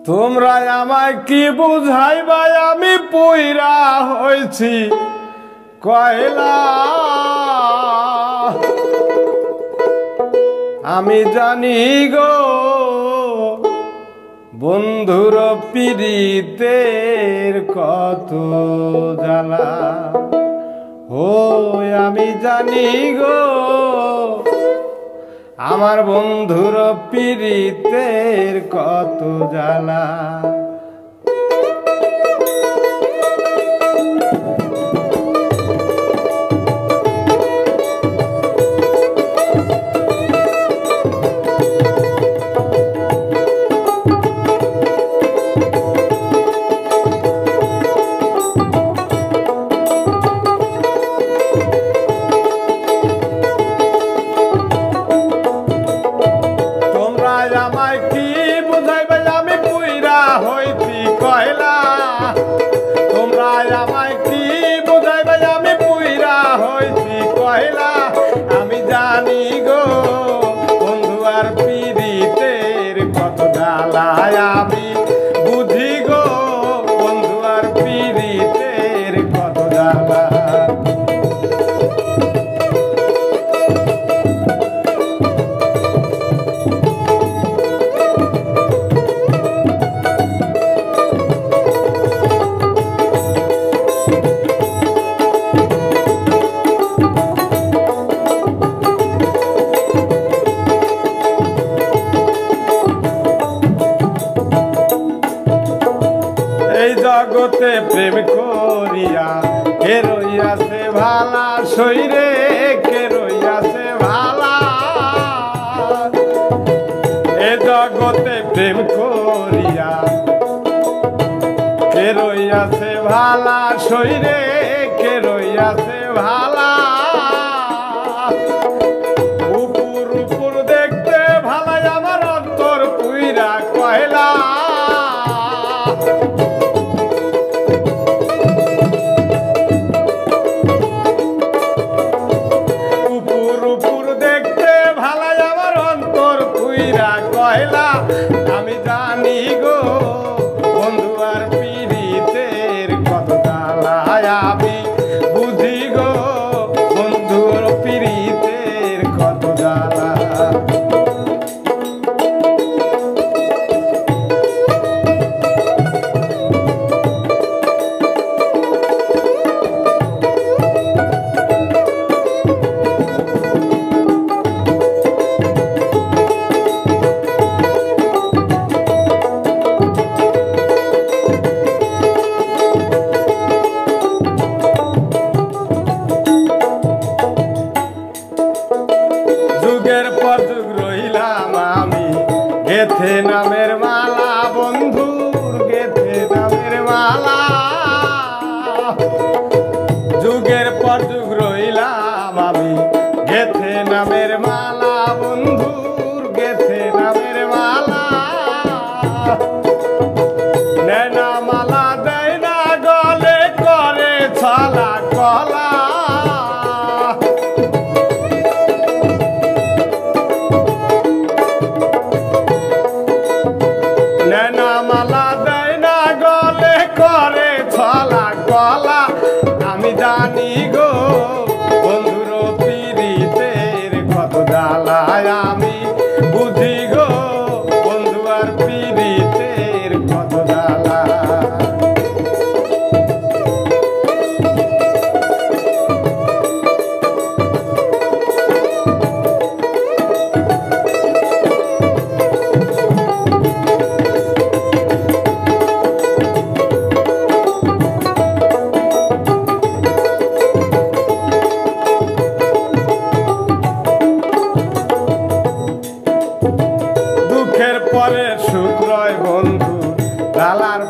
তোমরা আমায় কি বুঝাইবা আমি পইরা হইছি কয়লা। আমি জানি গো বন্ধুর পীড়িতের কত জ্বালা। ও আমি জানি গো আমার বন্ধুর পীড়িতের কত জ্বালা। আমায় কি বুঝাইবে আমি পুইরা হইছি কয়লা। তোমরা আমায় কি বুঝাইবে আমি পুইরা হইছি কয়লা। আমি জানি গো বন্ধু আর পীড়িতের কত জ্বালা। আমি বুঝি গো বন্ধু আর পীড়িতের কত জ্বালা। জগতে প্রেম করিয়া কে রইয়াছে ভালা শরীরে কে রইয়াছে ভালা। এ জগতে প্রেম করিয়া কে রইয়াছে ভালা শরীরে কে রইয়াছে ভালা। উপর উপর দেখতে ভালাই আমার অন্তর পুইরা কয়লা। আমি জানি গো বন্ধু আর পীড়িতের কত জ্বালা। আমি বুঝি গো বন্ধুর পীড়িতের কত জ্বালা। যুগের পর যুগ রইলাম আমি গেথে নামের মালা। বন্ধুর গেথে নামের মালা। যুগের পর যুগ রইলাম আমি গেথে নামের মালা। বন্ধুর গেথে নামের মালা। নেনা মালা দেয় না গলে করে ছলা কলা। মালা দেয় না গলে করে ছলা কলা। আমি জানি গো বন্ধুর পীড়িতের কত জ্বালা। আমি বুঝি গো বন্ধু আর পীড়িতের কত জ্বালা। পরে সুখ রয় বন্ধু জ্বালার